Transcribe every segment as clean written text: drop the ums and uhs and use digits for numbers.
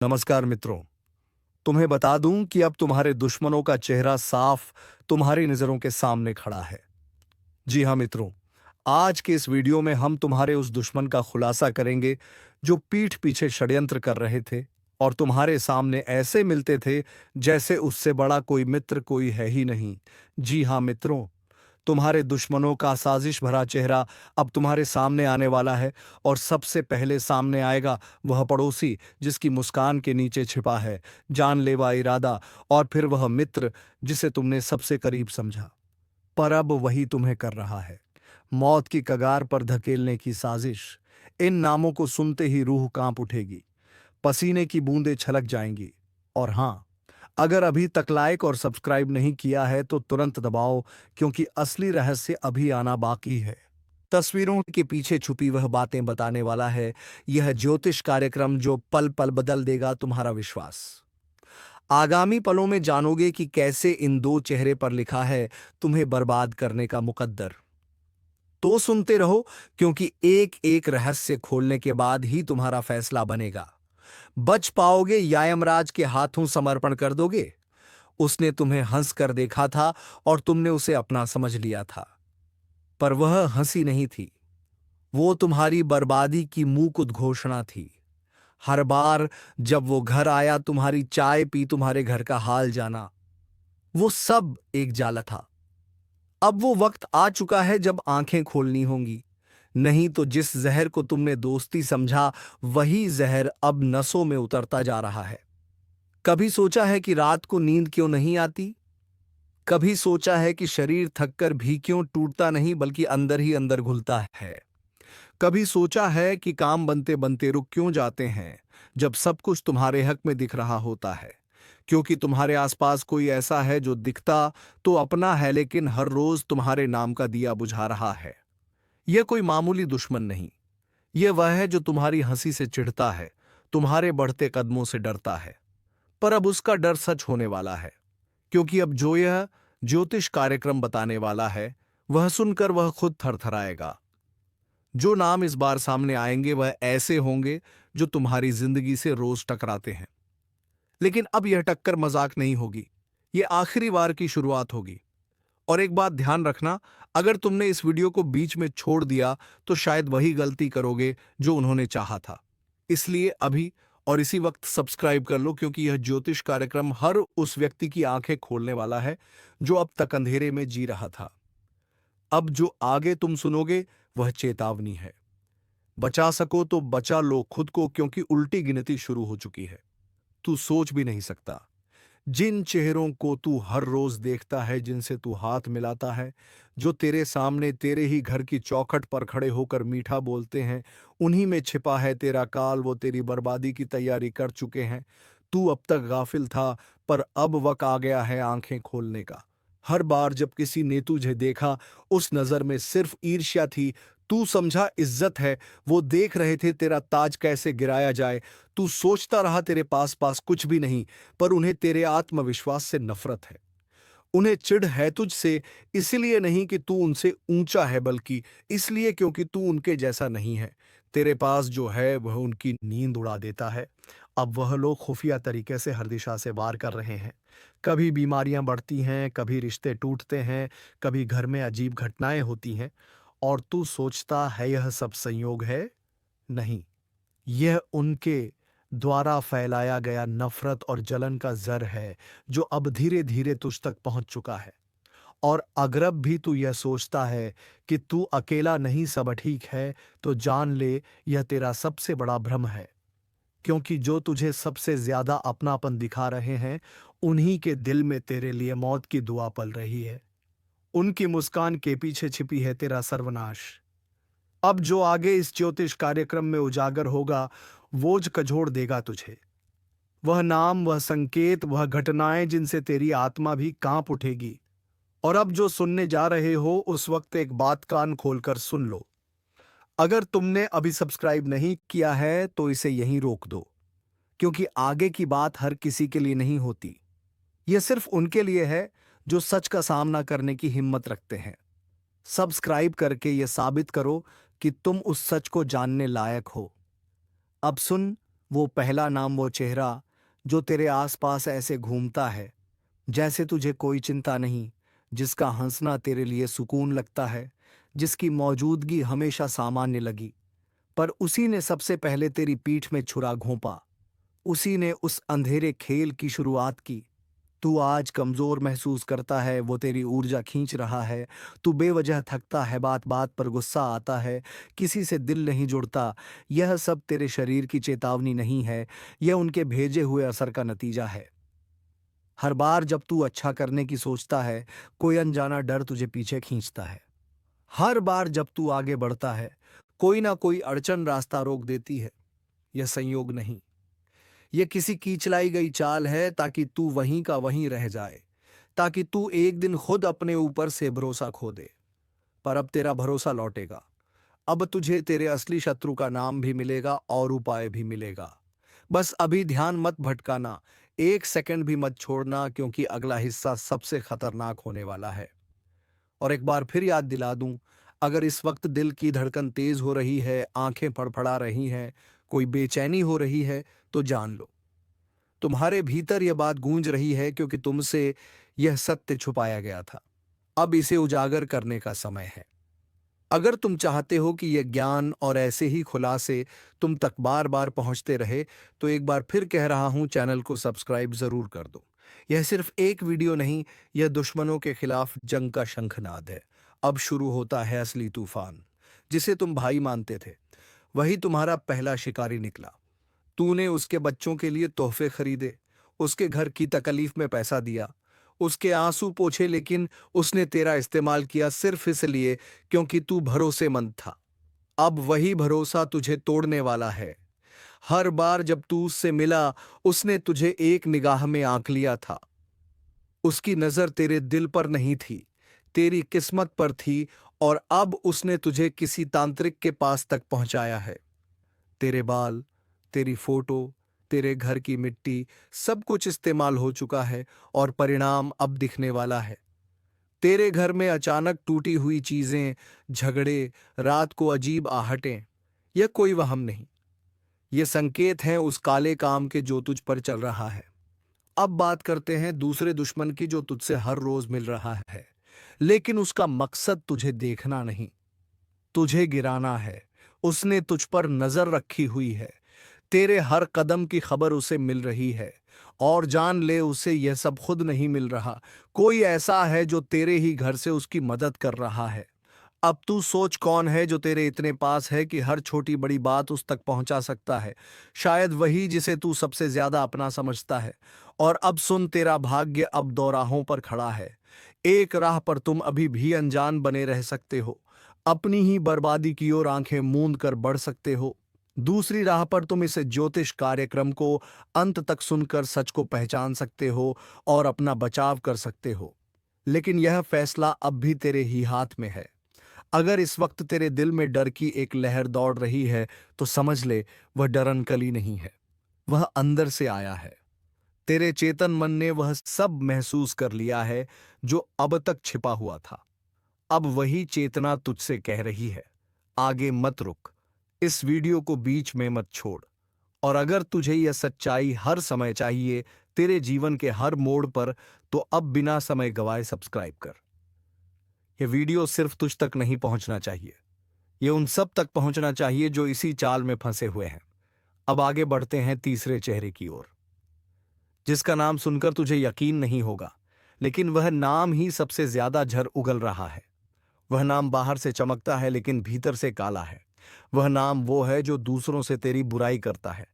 नमस्कार मित्रों। तुम्हें बता दूं कि अब तुम्हारे दुश्मनों का चेहरा साफ तुम्हारी नजरों के सामने खड़ा है। जी हाँ मित्रों, आज के इस वीडियो में हम तुम्हारे उस दुश्मन का खुलासा करेंगे जो पीठ पीछे षड्यंत्र कर रहे थे और तुम्हारे सामने ऐसे मिलते थे जैसे उससे बड़ा कोई मित्र कोई है ही नहीं। जी हाँ मित्रों, तुम्हारे दुश्मनों का साजिश भरा चेहरा अब तुम्हारे सामने आने वाला है और सबसे पहले सामने आएगा वह पड़ोसी जिसकी मुस्कान के नीचे छिपा है जानलेवा इरादा, और फिर वह मित्र जिसे तुमने सबसे करीब समझा पर अब वही तुम्हें कर रहा है मौत की कगार पर धकेलने की साजिश। इन नामों को सुनते ही रूह कांप उठेगी, पसीने की बूंदें छलक जाएंगी। और हाँ, अगर अभी तक लाइक और सब्सक्राइब नहीं किया है तो तुरंत दबाओ, क्योंकि असली रहस्य अभी आना बाकी है। तस्वीरों के पीछे छुपी वह बातें बताने वाला है यह ज्योतिष कार्यक्रम जो पल पल बदल देगा तुम्हारा विश्वास। आगामी पलों में जानोगे कि कैसे इन दो चेहरे पर लिखा है तुम्हें बर्बाद करने का मुकद्दर। तो सुनते रहो, क्योंकि एक एक रहस्य खोलने के बाद ही तुम्हारा फैसला बनेगा। बच पाओगे या यमराज के हाथों समर्पण कर दोगे। उसने तुम्हें हंस कर देखा था और तुमने उसे अपना समझ लिया था, पर वह हंसी नहीं थी, वो तुम्हारी बर्बादी की मूक उद्घोषणा थी। हर बार जब वो घर आया, तुम्हारी चाय पी, तुम्हारे घर का हाल जाना, वो सब एक जाला था। अब वो वक्त आ चुका है जब आंखें खोलनी होंगी, नहीं तो जिस जहर को तुमने दोस्ती समझा वही जहर अब नसों में उतरता जा रहा है। कभी सोचा है कि रात को नींद क्यों नहीं आती? कभी सोचा है कि शरीर थककर भी क्यों टूटता नहीं बल्कि अंदर ही अंदर घुलता है? कभी सोचा है कि काम बनते बनते रुक क्यों जाते हैं जब सब कुछ तुम्हारे हक में दिख रहा होता है? क्योंकि तुम्हारे आसपास कोई ऐसा है जो दिखता तो अपना है लेकिन हर रोज तुम्हारे नाम का दिया बुझा रहा है। यह कोई मामूली दुश्मन नहीं, यह वह है जो तुम्हारी हंसी से चिढ़ता है, तुम्हारे बढ़ते कदमों से डरता है। पर अब उसका डर सच होने वाला है, क्योंकि अब जो यह ज्योतिष कार्यक्रम बताने वाला है वह सुनकर वह खुद थरथराएगा। जो नाम इस बार सामने आएंगे वह ऐसे होंगे जो तुम्हारी जिंदगी से रोज टकराते हैं, लेकिन अब यह टक्कर मजाक नहीं होगी, यह आखिरी बार की शुरुआत होगी। और एक बात ध्यान रखना, अगर तुमने इस वीडियो को बीच में छोड़ दिया तो शायद वही गलती करोगे जो उन्होंने चाहा था। इसलिए अभी और इसी वक्त सब्सक्राइब कर लो, क्योंकि यह ज्योतिष कार्यक्रम हर उस व्यक्ति की आंखें खोलने वाला है जो अब तक अंधेरे में जी रहा था। अब जो आगे तुम सुनोगे वह चेतावनी है। बचा सको तो बचा लो खुद को, क्योंकि उल्टी गिनती शुरू हो चुकी है। तू सोच भी नहीं सकता, जिन चेहरों को तू हर रोज देखता है, जिनसे तू हाथ मिलाता है, जो तेरे सामने तेरे ही घर की चौखट पर खड़े होकर मीठा बोलते हैं, उन्हीं में छिपा है तेरा काल। वो तेरी बर्बादी की तैयारी कर चुके हैं। तू अब तक गाफिल था, पर अब वक्त आ गया है आंखें खोलने का। हर बार जब किसी ने तुझे देखा, उस नजर में सिर्फ ईर्ष्या थी। तू समझा इज्जत है, वो देख रहे थे तेरा ताज कैसे गिराया जाए। तू सोचता रहा तेरे पास पास कुछ भी नहीं, पर उन्हें तेरे आत्मविश्वास से नफरत है। उन्हें चिढ़ है तुझसे, इसलिए नहीं कि तू उनसे ऊंचा है, बल्कि इसलिए क्योंकि तू उनके जैसा नहीं है। तेरे पास जो है वह उनकी नींद उड़ा देता है। अब वह लोग खुफिया तरीके से हर दिशा से वार कर रहे हैं। कभी बीमारियां बढ़ती हैं, कभी रिश्ते टूटते हैं, कभी घर में अजीब घटनाएं होती हैं, और तू सोचता है यह सब संयोग है। नहीं, यह उनके द्वारा फैलाया गया नफरत और जलन का जर है जो अब धीरे धीरे तुझ तक पहुंच चुका है। और अगर अब भी तू यह सोचता है कि तू अकेला नहीं, सब ठीक है, तो जान ले यह तेरा सबसे बड़ा भ्रम है। क्योंकि जो तुझे सबसे ज्यादा अपनापन दिखा रहे हैं, उन्हीं के दिल में तेरे लिए मौत की दुआ पल रही है। उनकी मुस्कान के पीछे छिपी है तेरा सर्वनाश। अब जो आगे इस ज्योतिष कार्यक्रम में उजागर होगा वो कझोड़ देगा तुझे। वह नाम, वह संकेत, वह घटनाएं जिनसे तेरी आत्मा भी कांप उठेगी। और अब जो सुनने जा रहे हो, उस वक्त एक बात कान खोलकर सुन लो। अगर तुमने अभी सब्सक्राइब नहीं किया है तो इसे यहीं रोक दो, क्योंकि आगे की बात हर किसी के लिए नहीं होती। यह सिर्फ उनके लिए है जो सच का सामना करने की हिम्मत रखते हैं। सब्सक्राइब करके यह साबित करो कि तुम उस सच को जानने लायक हो। अब सुन, वो पहला नाम, वो चेहरा जो तेरे आसपास ऐसे घूमता है जैसे तुझे कोई चिंता नहीं, जिसका हंसना तेरे लिए सुकून लगता है, जिसकी मौजूदगी हमेशा सामान्य लगी, पर उसी ने सबसे पहले तेरी पीठ में छुरा घोंपा। उसी ने उस अंधेरे खेल की शुरुआत की। तू आज कमजोर महसूस करता है, वो तेरी ऊर्जा खींच रहा है। तू बेवजह थकता है, बात बात पर गुस्सा आता है, किसी से दिल नहीं जुड़ता। यह सब तेरे शरीर की चेतावनी नहीं है, यह उनके भेजे हुए असर का नतीजा है। हर बार जब तू अच्छा करने की सोचता है, कोई अनजाना डर तुझे पीछे खींचता है। हर बार जब तू आगे बढ़ता है, कोई ना कोई अड़चन रास्ता रोक देती है। यह संयोग नहीं, यह किसी की चलाई गई चाल है, ताकि तू वहीं का वहीं रह जाए, ताकि तू एक दिन खुद अपने ऊपर से भरोसा खो दे। पर अब तेरा भरोसा लौटेगा। अब तुझे तेरे असली शत्रु का नाम भी मिलेगा और उपाय भी मिलेगा। बस अभी ध्यान मत भटकाना, एक सेकंड भी मत छोड़ना, क्योंकि अगला हिस्सा सबसे खतरनाक होने वाला है। और एक बार फिर याद दिला दूं, अगर इस वक्त दिल की धड़कन तेज हो रही है, आंखें फड़फड़ा रही हैं, कोई बेचैनी हो रही है, तो जान लो, तुम्हारे भीतर यह बात गूंज रही है, क्योंकि तुमसे यह सत्य छुपाया गया था। अब इसे उजागर करने का समय है। अगर तुम चाहते हो कि यह ज्ञान और ऐसे ही खुलासे तुम तक बार बार पहुंचते रहे, तो एक बार फिर कह रहा हूं, चैनल को सब्सक्राइब जरूर कर दो। यह सिर्फ एक वीडियो नहीं, यह दुश्मनों के खिलाफ जंग का शंखनाद है। अब शुरू होता है असली तूफान। जिसे तुम भाई मानते थे, वही तुम्हारा पहला शिकारी निकला। तूने उसके बच्चों के लिए तोहफे खरीदे, उसके घर की तकलीफ में पैसा दिया, उसके आंसू पोंछे, लेकिन उसने तेरा इस्तेमाल किया सिर्फ इसलिए क्योंकि तू भरोसेमंद था। अब वही भरोसा तुझे तोड़ने वाला है। हर बार जब तू उससे मिला, उसने तुझे एक निगाह में आंक लिया था। उसकी नजर तेरे दिल पर नहीं थी, तेरी किस्मत पर थी, और अब उसने तुझे किसी तांत्रिक के पास तक पहुंचाया है। तेरे बाल, तेरी फोटो, तेरे घर की मिट्टी, सब कुछ इस्तेमाल हो चुका है, और परिणाम अब दिखने वाला है। तेरे घर में अचानक टूटी हुई चीजें, झगड़े, रात को अजीब आहटें। यह कोई वहम नहीं, ये संकेत हैं उस काले काम के जो तुझ पर चल रहा है। अब बात करते हैं दूसरे दुश्मन की, जो तुझसे हर रोज मिल रहा है, लेकिन उसका मकसद तुझे देखना नहीं, तुझे गिराना है। उसने तुझ पर नजर रखी हुई है, तेरे हर कदम की खबर उसे मिल रही है। और जान ले, उसे यह सब खुद नहीं मिल रहा, कोई ऐसा है जो तेरे ही घर से उसकी मदद कर रहा है। अब तू सोच, कौन है जो तेरे इतने पास है कि हर छोटी बड़ी बात उस तक पहुंचा सकता है? शायद वही जिसे तू सबसे ज्यादा अपना समझता है। और अब सुन, तेरा भाग्य अब दो राहों पर खड़ा है। एक राह पर तुम अभी भी अनजान बने रह सकते हो, अपनी ही बर्बादी की ओर आंखें मूंद कर बढ़ सकते हो। दूसरी राह पर तुम इस ज्योतिष कार्यक्रम को अंत तक सुनकर सच को पहचान सकते हो और अपना बचाव कर सकते हो। लेकिन यह फैसला अब भी तेरे ही हाथ में है। अगर इस वक्त तेरे दिल में डर की एक लहर दौड़ रही है, तो समझ ले, वह डर नकली नहीं है, वह अंदर से आया है। तेरे चेतन मन ने वह सब महसूस कर लिया है जो अब तक छिपा हुआ था। अब वही चेतना तुझसे कह रही है, आगे मत रुक, इस वीडियो को बीच में मत छोड़। और अगर तुझे यह सच्चाई हर समय चाहिए, तेरे जीवन के हर मोड़ पर, तो अब बिना समय गवाए सब्सक्राइब कर। यह वीडियो सिर्फ तुझ तक नहीं पहुंचना चाहिए, यह उन सब तक पहुंचना चाहिए जो इसी चाल में फंसे हुए हैं। अब आगे बढ़ते हैं तीसरे चेहरे की ओर, जिसका नाम सुनकर तुझे यकीन नहीं होगा, लेकिन वह नाम ही सबसे ज्यादा झर उगल रहा है। वह नाम बाहर से चमकता है, लेकिन भीतर से काला है। वह नाम वो है जो दूसरों से तेरी बुराई करता है,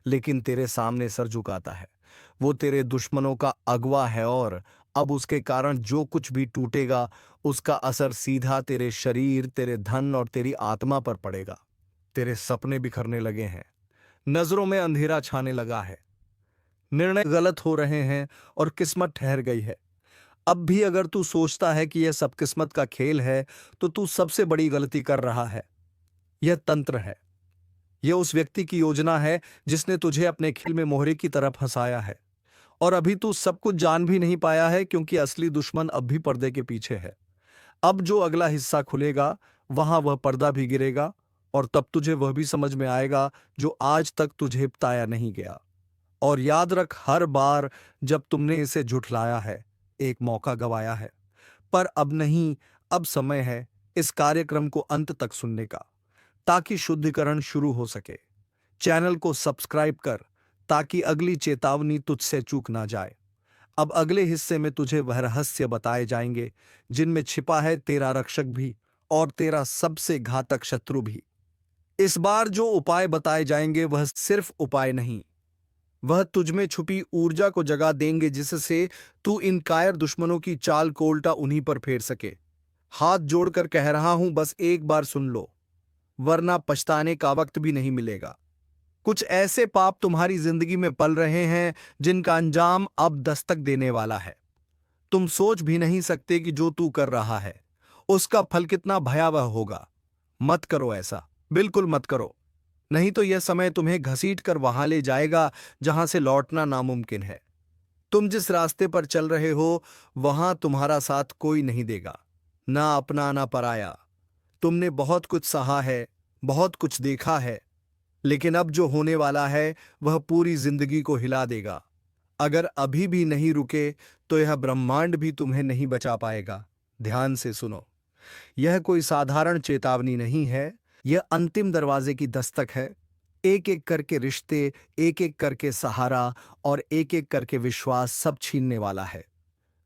लेकिन तेरे सामने सर झुकाता है। वो तेरे दुश्मनों का अगवा है, और अब उसके कारण जो कुछ भी टूटेगा, उसका असर सीधा तेरे शरीर, तेरे धन और तेरी आत्मा पर पड़ेगा। तेरे सपने बिखरने लगे हैं, नजरों में अंधेरा छाने लगा है, निर्णय गलत हो रहे हैं, और किस्मत ठहर गई है। अब भी अगर तू सोचता है कि यह सब किस्मत का खेल है, तो तू सबसे बड़ी गलती कर रहा है। यह तंत्र है, यह उस व्यक्ति की योजना है जिसने तुझे अपने खेल में मोहरे की तरह फंसाया है। और अभी तू सब कुछ जान भी नहीं पाया है, क्योंकि असली दुश्मन अब भी पर्दे के पीछे है। अब जो अगला हिस्सा खुलेगा, वहां वह पर्दा भी गिरेगा, और तब तुझे वह भी समझ में आएगा जो आज तक तुझे बताया नहीं गया। और याद रख, हर बार जब तुमने इसे झुठलाया है, एक मौका गवाया है। पर अब नहीं, अब समय है इस कार्यक्रम को अंत तक सुनने का, ताकि शुद्धिकरण शुरू हो सके। चैनल को सब्सक्राइब कर ताकि अगली चेतावनी तुझसे चूक ना जाए। अब अगले हिस्से में तुझे वह रहस्य बताए जाएंगे जिनमें छिपा है तेरा रक्षक भी और तेरा सबसे घातक शत्रु भी। इस बार जो उपाय बताए जाएंगे वह सिर्फ उपाय नहीं, वह तुझमें छुपी ऊर्जा को जगा देंगे जिससे तू इन कायर दुश्मनों की चाल को उल्टा उन्हीं पर फेर सके। हाथ जोड़कर कह रहा हूं, बस एक बार सुन लो, वरना पछताने का वक्त भी नहीं मिलेगा। कुछ ऐसे पाप तुम्हारी जिंदगी में पल रहे हैं जिनका अंजाम अब दस्तक देने वाला है। तुम सोच भी नहीं सकते कि जो तू कर रहा है उसका फल कितना भयावह होगा। मत करो ऐसा, बिल्कुल मत करो, नहीं तो यह समय तुम्हें घसीट कर वहां ले जाएगा जहां से लौटना नामुमकिन है। तुम जिस रास्ते पर चल रहे हो वहां तुम्हारा साथ कोई नहीं देगा, ना अपना ना पराया। तुमने बहुत कुछ सहा है, बहुत कुछ देखा है, लेकिन अब जो होने वाला है वह पूरी जिंदगी को हिला देगा। अगर अभी भी नहीं रुके तो यह ब्रह्मांड भी तुम्हें नहीं बचा पाएगा। ध्यान से सुनो, यह कोई साधारण चेतावनी नहीं है, यह अंतिम दरवाजे की दस्तक है। एक एक करके रिश्ते, एक एक करके सहारा और एक एक करके विश्वास सब छीनने वाला है।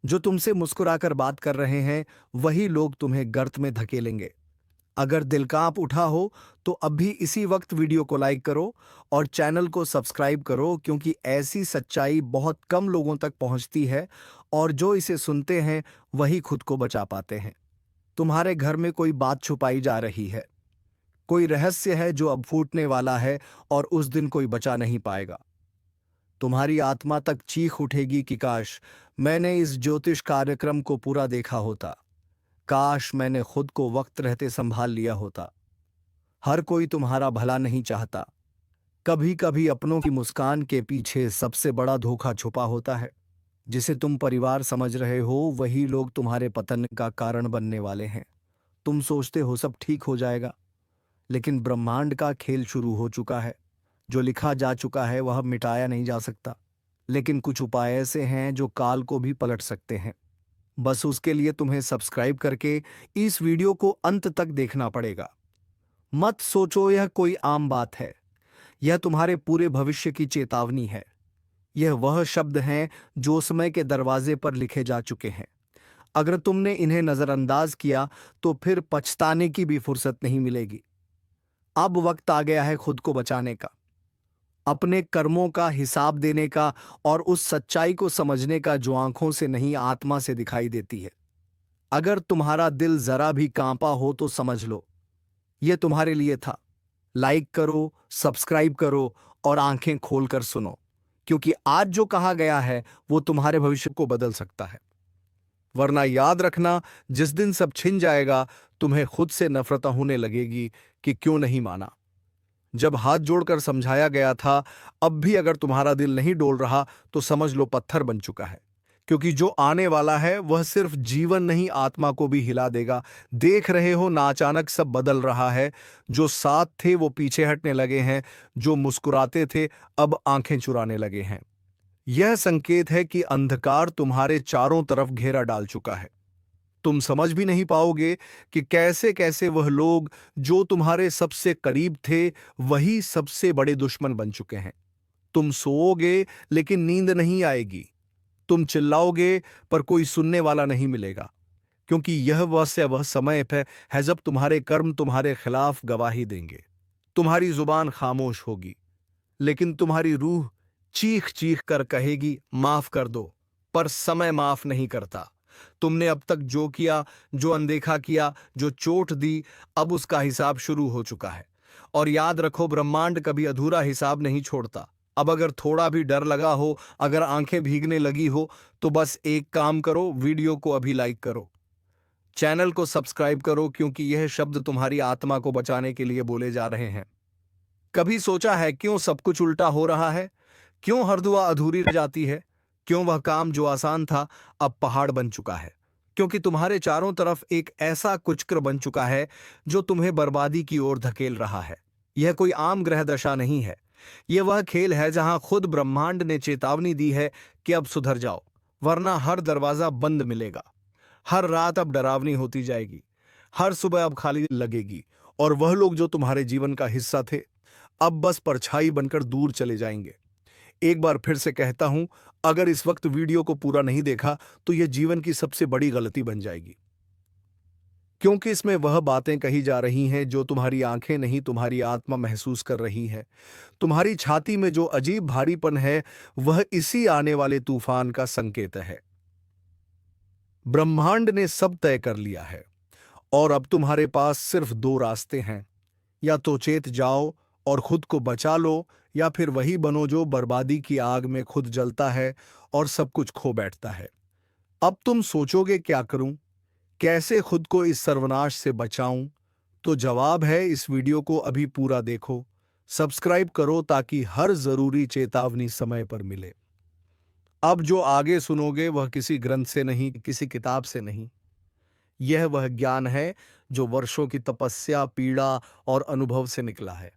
जो तुमसे मुस्कुराकर बात कर रहे हैं वही लोग तुम्हें गर्त में धकेलेंगे। अगर दिल कांप उठा हो तो अब भी इसी वक्त वीडियो को लाइक करो और चैनल को सब्सक्राइब करो, क्योंकि ऐसी सच्चाई बहुत कम लोगों तक पहुंचती है और जो इसे सुनते हैं वही खुद को बचा पाते हैं। तुम्हारे घर में कोई बात छुपाई जा रही है, कोई रहस्य है जो अब फूटने वाला है और उस दिन कोई बचा नहीं पाएगा। तुम्हारी आत्मा तक चीख उठेगी कि काश मैंने इस ज्योतिष कार्यक्रम को पूरा देखा होता, काश मैंने खुद को वक्त रहते संभाल लिया होता। हर कोई तुम्हारा भला नहीं चाहता। कभी कभी अपनों की मुस्कान के पीछे सबसे बड़ा धोखा छुपा होता है। जिसे तुम परिवार समझ रहे हो वही लोग तुम्हारे पतन का कारण बनने वाले हैं। तुम सोचते हो सब ठीक हो जाएगा, लेकिन ब्रह्मांड का खेल शुरू हो चुका है। जो लिखा जा चुका है वह मिटाया नहीं जा सकता, लेकिन कुछ उपाय ऐसे हैं जो काल को भी पलट सकते हैं। बस उसके लिए तुम्हें सब्सक्राइब करके इस वीडियो को अंत तक देखना पड़ेगा। मत सोचो यह कोई आम बात है, यह तुम्हारे पूरे भविष्य की चेतावनी है। यह वह शब्द हैं जो समय के दरवाजे पर लिखे जा चुके हैं। अगर तुमने इन्हें नजरअंदाज किया तो फिर पछताने की भी फुर्सत नहीं मिलेगी। अब वक्त आ गया है खुद को बचाने का, अपने कर्मों का हिसाब देने का और उस सच्चाई को समझने का जो आंखों से नहीं आत्मा से दिखाई देती है। अगर तुम्हारा दिल जरा भी कांपा हो तो समझ लो यह तुम्हारे लिए था। लाइक करो, सब्सक्राइब करो और आंखें खोलकर सुनो, क्योंकि आज जो कहा गया है वो तुम्हारे भविष्य को बदल सकता है। वरना याद रखना, जिस दिन सब छिन जाएगा तुम्हें खुद से नफरत होने लगेगी कि क्यों नहीं माना। जब हाथ जोड़कर समझाया गया था, अब भी अगर तुम्हारा दिल नहीं डोल रहा तो समझ लो पत्थर बन चुका है, क्योंकि जो आने वाला है वह सिर्फ जीवन नहीं आत्मा को भी हिला देगा। देख रहे हो ना, अचानक सब बदल रहा है। जो साथ थे वो पीछे हटने लगे हैं, जो मुस्कुराते थे अब आंखें चुराने लगे हैं। यह संकेत है कि अंधकार तुम्हारे चारों तरफ घेरा डाल चुका है। तुम समझ भी नहीं पाओगे कि कैसे कैसे वह लोग जो तुम्हारे सबसे करीब थे वही सबसे बड़े दुश्मन बन चुके हैं। तुम सोओगे लेकिन नींद नहीं आएगी। तुम चिल्लाओगे पर कोई सुनने वाला नहीं मिलेगा, क्योंकि यह वह समय है जब तुम्हारे कर्म तुम्हारे खिलाफ गवाही देंगे। तुम्हारी जुबान खामोश होगी, लेकिन तुम्हारी रूह चीख चीख कर कहेगी माफ कर दो, पर समय माफ नहीं करता। तुमने अब तक जो किया, जो अनदेखा किया, जो चोट दी, अब उसका हिसाब शुरू हो चुका है। और याद रखो, ब्रह्मांड कभी अधूरा हिसाब नहीं छोड़ता। अब अगर थोड़ा भी डर लगा हो, अगर आंखें भीगने लगी हो, तो बस एक काम करो, वीडियो को अभी लाइक करो, चैनल को सब्सक्राइब करो, क्योंकि यह शब्द तुम्हारी आत्मा को बचाने के लिए बोले जा रहे हैं। कभी सोचा है क्यों सब कुछ उल्टा हो रहा है? क्यों हर दुआ अधूरी रह जाती है? क्यों वह काम जो आसान था अब पहाड़ बन चुका है? क्योंकि तुम्हारे चारों तरफ एक ऐसा कुचक्र बन चुका है जो तुम्हें बर्बादी की ओर धकेल रहा है। यह कोई आम ग्रह दशा नहीं है। यह वह खेल है जहां खुद ब्रह्मांड ने चेतावनी दी है कि अब सुधर जाओ, वरना हर दरवाजा बंद मिलेगा। हर रात अब डरावनी होती जाएगी, हर सुबह अब खाली लगेगी, और वह लोग जो तुम्हारे जीवन का हिस्सा थे अब बस परछाई बनकर दूर चले जाएंगे। एक बार फिर से कहता हूं, अगर इस वक्त वीडियो को पूरा नहीं देखा तो यह जीवन की सबसे बड़ी गलती बन जाएगी, क्योंकि इसमें वह बातें कही जा रही हैं जो तुम्हारी आंखें नहीं, तुम्हारी आत्मा महसूस कर रही है। तुम्हारी छाती में जो अजीब भारीपन है वह इसी आने वाले तूफान का संकेत है। ब्रह्मांड ने सब तय कर लिया है और अब तुम्हारे पास सिर्फ दो रास्ते हैं, या तो चेत जाओ और खुद को बचा लो, या फिर वही बनो जो बर्बादी की आग में खुद जलता है और सब कुछ खो बैठता है। अब तुम सोचोगे क्या करूं, कैसे खुद को इस सर्वनाश से बचाऊं? तो जवाब है, इस वीडियो को अभी पूरा देखो, सब्सक्राइब करो ताकि हर जरूरी चेतावनी समय पर मिले। अब जो आगे सुनोगे वह किसी ग्रंथ से नहीं, किसी किताब से नहीं। यह वह ज्ञान है जो वर्षों की तपस्या, पीड़ा और अनुभव से निकला है।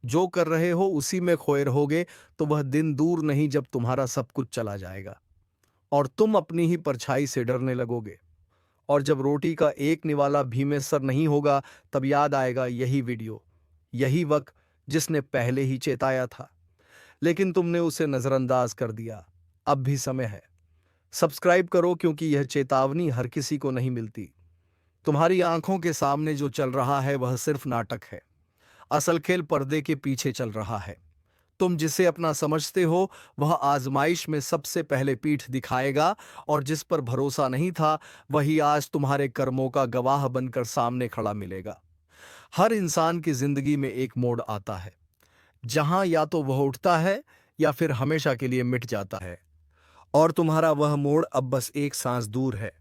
जो कर रहे हो उसी में खोए रहोगे तो वह दिन दूर नहीं जब तुम्हारा सब कुछ चला जाएगा और तुम अपनी ही परछाई से डरने लगोगे। और जब रोटी का एक निवाला भी में सर नहीं होगा तब याद आएगा यही वीडियो, यही वक्त जिसने पहले ही चेताया था, लेकिन तुमने उसे नजरअंदाज कर दिया। अब भी समय है, सब्सक्राइब करो, क्योंकि यह चेतावनी हर किसी को नहीं मिलती। तुम्हारी आंखों के सामने जो चल रहा है वह सिर्फ नाटक है। असल खेल पर्दे के पीछे चल रहा है। तुम जिसे अपना समझते हो वह आजमाइश में सबसे पहले पीठ दिखाएगा, और जिस पर भरोसा नहीं था वही आज तुम्हारे कर्मों का गवाह बनकर सामने खड़ा मिलेगा। हर इंसान की जिंदगी में एक मोड़ आता है जहां या तो वह उठता है या फिर हमेशा के लिए मिट जाता है, और तुम्हारा वह मोड़ अब बस एक सांस दूर है।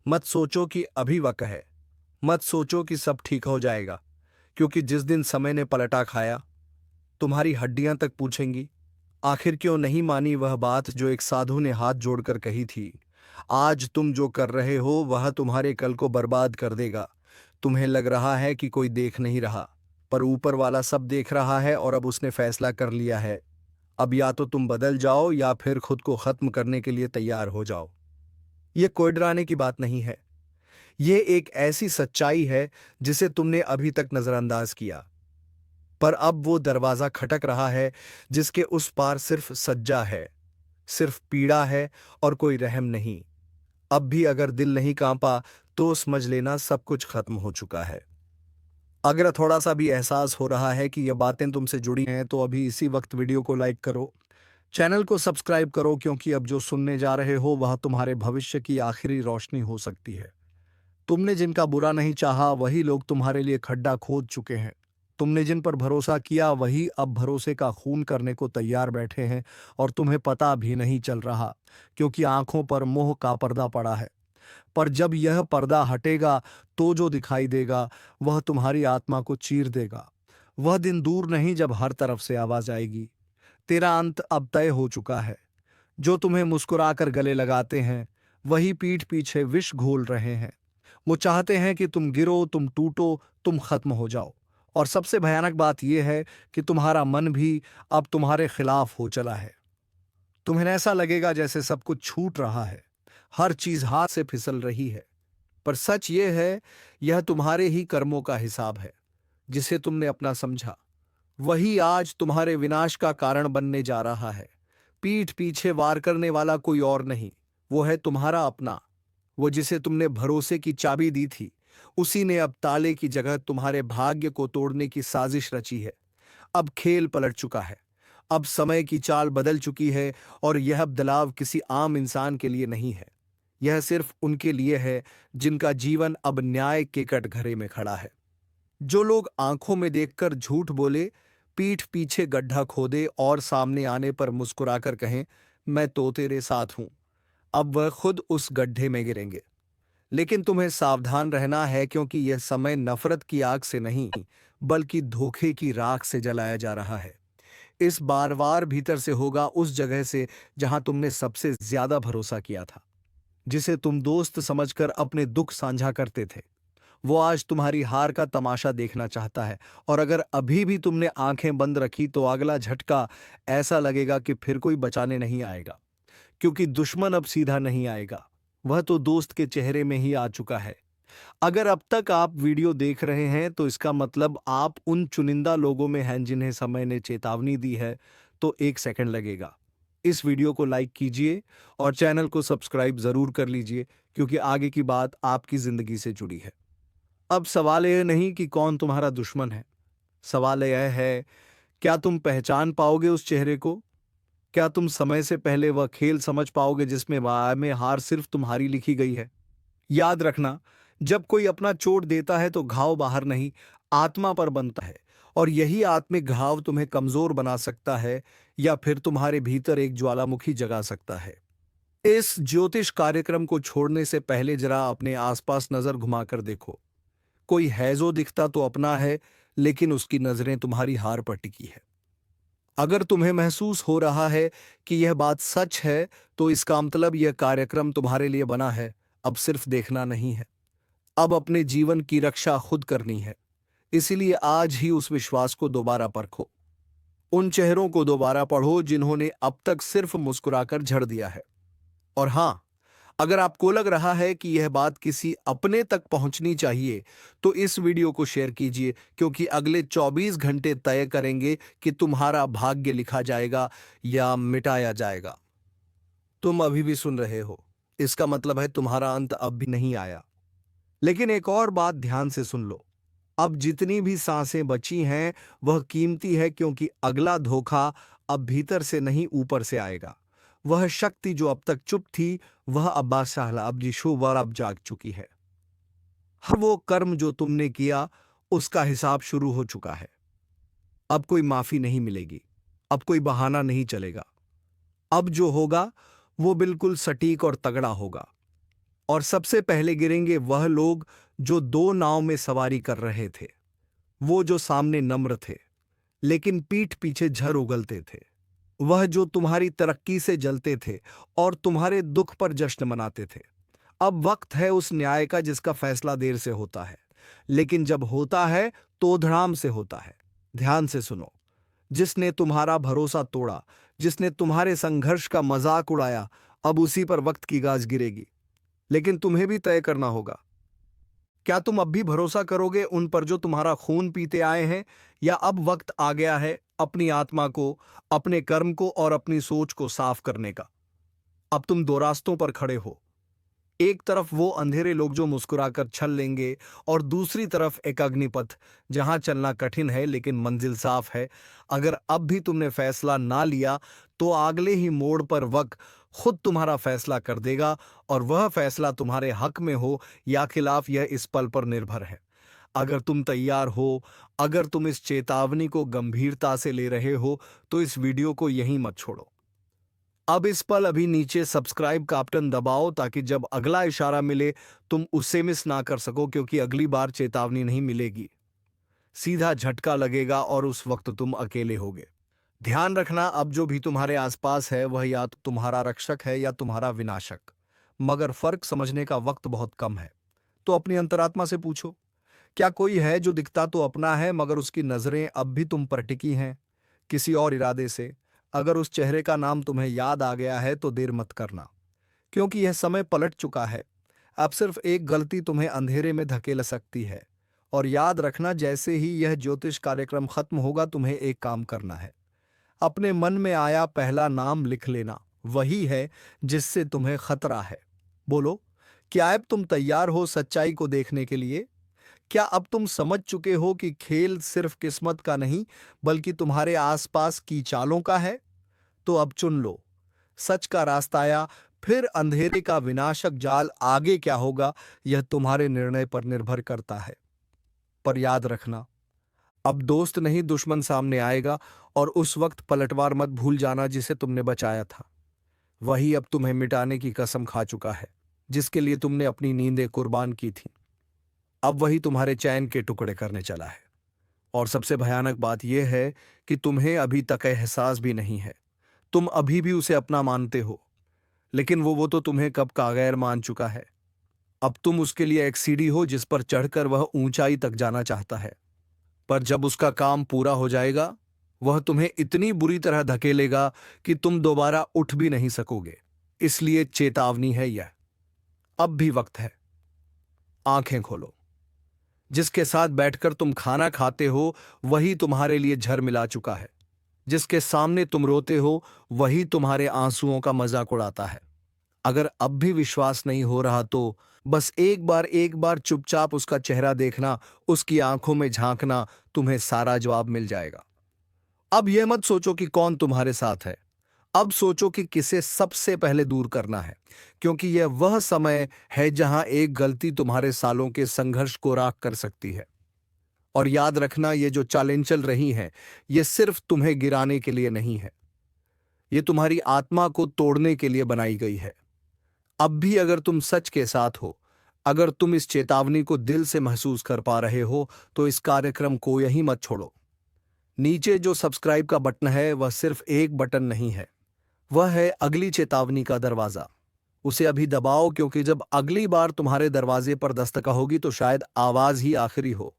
मत सोचो कि अभी वक्त है, मत सोचो कि सब ठीक हो जाएगा, क्योंकि जिस दिन समय ने पलटा खाया तुम्हारी हड्डियां तक पूछेंगी, आखिर क्यों नहीं मानी वह बात जो एक साधु ने हाथ जोड़कर कही थी। आज तुम जो कर रहे हो वह तुम्हारे कल को बर्बाद कर देगा। तुम्हें लग रहा है कि कोई देख नहीं रहा, पर ऊपर वाला सब देख रहा है और अब उसने फैसला कर लिया है। अब या तो तुम बदल जाओ या फिर खुद को खत्म करने के लिए तैयार हो जाओ। यह कोई डराने की बात नहीं है, यह एक ऐसी सच्चाई है जिसे तुमने अभी तक नजरअंदाज किया, पर अब वो दरवाजा खटक रहा है जिसके उस पार सिर्फ सज्जा है, सिर्फ पीड़ा है और कोई रहम नहीं। अब भी अगर दिल नहीं कांपा तो समझ लेना सब कुछ खत्म हो चुका है। अगर थोड़ा सा भी एहसास हो रहा है कि ये बातें तुमसे जुड़ी हैं तो अभी इसी वक्त वीडियो को लाइक करो, चैनल को सब्सक्राइब करो, क्योंकि अब जो सुनने जा रहे हो वह तुम्हारे भविष्य की आखिरी रोशनी हो सकती है। तुमने जिनका बुरा नहीं चाहा वही लोग तुम्हारे लिए खड्डा खोद चुके हैं। तुमने जिन पर भरोसा किया वही अब भरोसे का खून करने को तैयार बैठे हैं, और तुम्हें पता भी नहीं चल रहा, क्योंकि आंखों पर मोह का पर्दा पड़ा है। पर जब यह पर्दा हटेगा तो जो दिखाई देगा वह तुम्हारी आत्मा को चीर देगा। वह दिन दूर नहीं जब हर तरफ से आवाज आएगी, तेरा अंत अब तय हो चुका है। जो तुम्हें मुस्कुराकर गले लगाते हैं वही पीठ पीछे विष घोल रहे हैं। वो चाहते हैं कि तुम गिरो, तुम टूटो, तुम खत्म हो जाओ। और सबसे भयानक बात यह है कि तुम्हारा मन भी अब तुम्हारे खिलाफ हो चला है। तुम्हें ऐसा लगेगा जैसे सब कुछ छूट रहा है, हर चीज हाथ से फिसल रही है। पर सच ये है, यह तुम्हारे ही कर्मों का हिसाब है। जिसे तुमने अपना समझा वही आज तुम्हारे विनाश का कारण बनने जा रहा है। पीठ पीछे वार करने वाला कोई और नहीं, वो है तुम्हारा अपना। वो जिसे तुमने भरोसे की चाबी दी थी, उसी ने अब ताले की जगह तुम्हारे भाग्य को तोड़ने की साजिश रची है। अब खेल पलट चुका है, अब समय की चाल बदल चुकी है, और यह बदलाव किसी आम इंसान के लिए नहीं है। यह सिर्फ उनके लिए है जिनका जीवन अब न्याय के कटघरे में खड़ा है। जो लोग आंखों में देखकर झूठ बोले, पीठ पीछे गड्ढा खोदे और सामने आने पर मुस्कुराकर कहें मैं तो तेरे साथ हूं, अब वह खुद उस गड्ढे में गिरेंगे। लेकिन तुम्हें सावधान रहना है, क्योंकि यह समय नफरत की आग से नहीं बल्कि धोखे की राख से जलाया जा रहा है। इस बार भीतर से होगा, उस जगह से जहां तुमने सबसे ज्यादा भरोसा किया था। जिसे तुम दोस्त समझकर अपने दुख साझा करते थे, वो आज तुम्हारी हार का तमाशा देखना चाहता है। और अगर अभी भी तुमने आंखें बंद रखी तो अगला झटका ऐसा लगेगा कि फिर कोई बचाने नहीं आएगा, क्योंकि दुश्मन अब सीधा नहीं आएगा, वह तो दोस्त के चेहरे में ही आ चुका है। अगर अब तक आप वीडियो देख रहे हैं तो इसका मतलब आप उन चुनिंदा लोगों में हैं जिन्हें समय ने चेतावनी दी है। तो 1 सेकंड लगेगा, इस वीडियो को लाइक कीजिए और चैनल को सब्सक्राइब जरूर कर लीजिए, क्योंकि आगे की बात आपकी जिंदगी से जुड़ी है। अब सवाल यह नहीं कि कौन तुम्हारा दुश्मन है, सवाल यह है, क्या तुम पहचान पाओगे उस चेहरे को? क्या तुम समय से पहले वह खेल समझ पाओगे जिसमें में हार सिर्फ तुम्हारी लिखी गई है? याद रखना, जब कोई अपना चोट देता है तो घाव बाहर नहीं, आत्मा पर बनता है। और यही आत्मिक घाव तुम्हें कमजोर बना सकता है या फिर तुम्हारे भीतर एक ज्वालामुखी जगा सकता है। इस ज्योतिष कार्यक्रम को छोड़ने से पहले जरा अपने आसपास नजर घुमाकर देखो। कोई है जो दिखता तो अपना है, लेकिन उसकी नजरें तुम्हारी हार पर टिकी है। अगर तुम्हें महसूस हो रहा है कि यह बात सच है, तो इसका मतलब यह कार्यक्रम तुम्हारे लिए बना है। अब सिर्फ देखना नहीं है, अब अपने जीवन की रक्षा खुद करनी है। इसीलिए आज ही उस विश्वास को दोबारा परखो, उन चेहरों को दोबारा पढ़ो जिन्होंने अब तक सिर्फ मुस्कुराकर झड़ दिया है। और हां, अगर आपको लग रहा है कि यह बात किसी अपने तक पहुंचनी चाहिए, तो इस वीडियो को शेयर कीजिए, क्योंकि अगले 24 घंटे तय करेंगे कि तुम्हारा भाग्य लिखा जाएगा या मिटाया जाएगा। तुम अभी भी सुन रहे हो, इसका मतलब है तुम्हारा अंत अब भी नहीं आया। लेकिन एक और बात ध्यान से सुन लो, अब जितनी भी सांसें बची हैं वह कीमती है, क्योंकि अगला धोखा अब भीतर से नहीं ऊपर से आएगा। वह शक्ति जो अब तक चुप थी, वह अब बादशाह अब यीशु वर अब जाग चुकी है। हर वो कर्म जो तुमने किया उसका हिसाब शुरू हो चुका है। अब कोई माफी नहीं मिलेगी, अब कोई बहाना नहीं चलेगा। अब जो होगा वो बिल्कुल सटीक और तगड़ा होगा। और सबसे पहले गिरेंगे वह लोग जो दो नाव में सवारी कर रहे थे, वो जो सामने नम्र थे लेकिन पीठ पीछे झर उगलते थे, वह जो तुम्हारी तरक्की से जलते थे और तुम्हारे दुख पर जश्न मनाते थे। अब वक्त है उस न्याय का जिसका फैसला देर से होता है, लेकिन जब होता है तो धड़ाम से होता है। ध्यान से सुनो, जिसने तुम्हारा भरोसा तोड़ा, जिसने तुम्हारे संघर्ष का मजाक उड़ाया, अब उसी पर वक्त की गाज गिरेगी। लेकिन तुम्हें भी तय करना होगा, क्या तुम अब भी भरोसा करोगे उन पर जो तुम्हारा खून पीते आए हैं, या अब वक्त आ गया है अपनी आत्मा को, अपने कर्म को और अपनी सोच को साफ करने का? अब तुम दो रास्तों पर खड़े हो, एक तरफ वो अंधेरे लोग जो मुस्कुराकर छल लेंगे, और दूसरी तरफ एक अग्निपथ जहां चलना कठिन है लेकिन मंजिल साफ है। अगर अब भी तुमने फैसला ना लिया तो अगले ही मोड़ पर वक्त खुद तुम्हारा फैसला कर देगा, और वह फैसला तुम्हारे हक में हो या खिलाफ, यह इस पल पर निर्भर है। अगर तुम तैयार हो, अगर तुम इस चेतावनी को गंभीरता से ले रहे हो, तो इस वीडियो को यहीं मत छोड़ो। अब इस पल अभी नीचे सब्सक्राइब का बटन दबाओ, ताकि जब अगला इशारा मिले तुम उसे मिस ना कर सको, क्योंकि अगली बार चेतावनी नहीं मिलेगी, सीधा झटका लगेगा और उस वक्त तुम अकेले होगे। ध्यान रखना, अब जो भी तुम्हारे आसपास है वह या तो तुम्हारा रक्षक है या तुम्हारा विनाशक, मगर फर्क समझने का वक्त बहुत कम है। तो अपनी अंतरात्मा से पूछो, क्या कोई है जो दिखता तो अपना है मगर उसकी नजरें अब भी तुम पर टिकी हैं, किसी और इरादे से? अगर उस चेहरे का नाम तुम्हें याद आ गया है तो देर मत करना, क्योंकि यह समय पलट चुका है। अब सिर्फ एक गलती तुम्हें अंधेरे में धकेल सकती है। और याद रखना, जैसे ही यह ज्योतिष कार्यक्रम खत्म होगा तुम्हें एक काम करना है, अपने मन में आया पहला नाम लिख लेना, वही है जिससे तुम्हें खतरा है। बोलो, क्या अब तुम तैयार हो सच्चाई को देखने के लिए? क्या अब तुम समझ चुके हो कि खेल सिर्फ किस्मत का नहीं, बल्कि तुम्हारे आसपास की चालों का है? तो अब चुन लो, सच का रास्ता आया, फिर अंधेरे का विनाशक जाल, आगे क्या होगा यह तुम्हारे निर्णय पर निर्भर करता है। पर याद रखना, अब दोस्त नहीं दुश्मन सामने आएगा, और उस वक्त पलटवार मत भूल जाना जिसे तुमने बचाया था। वही अब तुम्हें मिटाने की कसम खा चुका है, जिसके लिए तुमने अपनी नींदें कुर्बान की थी। अब वही तुम्हारे चैन के टुकड़े करने चला है। और सबसे भयानक बात यह है कि तुम्हें अभी तक एहसास भी नहीं है, तुम अभी भी उसे अपना मानते हो, लेकिन वो तो तुम्हें कब का गैर मान चुका है। अब तुम उसके लिए एक सीढ़ी हो जिस पर चढ़कर वह ऊंचाई तक जाना चाहता है, पर जब उसका काम पूरा हो जाएगा वह तुम्हें इतनी बुरी तरह धकेलेगा कि तुम दोबारा उठ भी नहीं सकोगे। इसलिए चेतावनी है यह, अब भी वक्त है। आंखें खोलो। जिसके साथ बैठकर तुम खाना खाते हो वही तुम्हारे लिए झर मिला चुका है। जिसके सामने तुम रोते हो वही तुम्हारे आंसुओं का मजाक उड़ाता है। अगर अब भी विश्वास नहीं हो रहा तो बस एक बार चुपचाप उसका चेहरा देखना, उसकी आंखों में झांकना, तुम्हें सारा जवाब मिल जाएगा। अब यह मत सोचो कि कौन तुम्हारे साथ है, अब सोचो कि किसे सबसे पहले दूर करना है, क्योंकि यह वह समय है जहां एक गलती तुम्हारे सालों के संघर्ष को राख कर सकती है। और याद रखना, ये जो चालें चल रही हैं, ये सिर्फ तुम्हें गिराने के लिए नहीं है, ये तुम्हारी आत्मा को तोड़ने के लिए बनाई गई है। अब भी अगर तुम सच के साथ हो, अगर तुम इस चेतावनी को दिल से महसूस कर पा रहे हो, तो इस कार्यक्रम को यहीं मत छोड़ो। नीचे जो सब्सक्राइब का बटन है वह सिर्फ एक बटन नहीं है, वह है अगली चेतावनी का दरवाजा। उसे अभी दबाओ, क्योंकि जब अगली बार तुम्हारे दरवाजे पर दस्तक होगी तो शायद आवाज ही आखिरी हो।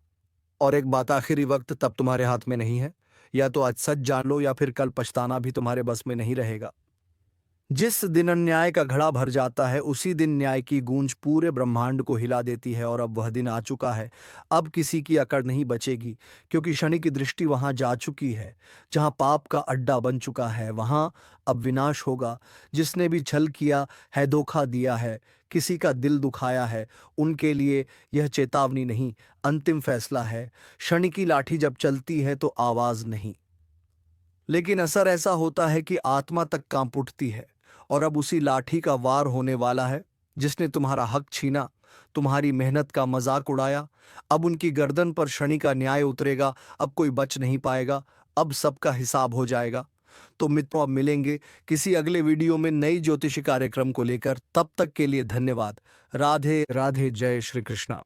और एक बात, आखिरी वक्त तब तुम्हारे हाथ में नहीं है। या तो आज सच जान लो या फिर कल पछताना भी तुम्हारे बस में नहीं रहेगा। जिस दिन अन्याय का घड़ा भर जाता है उसी दिन न्याय की गूंज पूरे ब्रह्मांड को हिला देती है। और अब वह दिन आ चुका है। अब किसी की अकड़ नहीं बचेगी, क्योंकि शनि की दृष्टि वहां जा चुकी है। जहां पाप का अड्डा बन चुका है वहां अब विनाश होगा। जिसने भी छल किया है, धोखा दिया है, किसी का दिल दुखाया है, उनके लिए यह चेतावनी नहीं, अंतिम फैसला है। शनि की लाठी जब चलती है तो आवाज नहीं, लेकिन असर ऐसा होता है कि आत्मा तक कांप उठती है। और अब उसी लाठी का वार होने वाला है। जिसने तुम्हारा हक छीना, तुम्हारी मेहनत का मजाक उड़ाया, अब उनकी गर्दन पर शनि का न्याय उतरेगा। अब कोई बच नहीं पाएगा, अब सबका हिसाब हो जाएगा। तो मित्रों, अब मिलेंगे किसी अगले वीडियो में नई ज्योतिषी कार्यक्रम को लेकर। तब तक के लिए धन्यवाद। राधे राधे, जय श्री कृष्णा।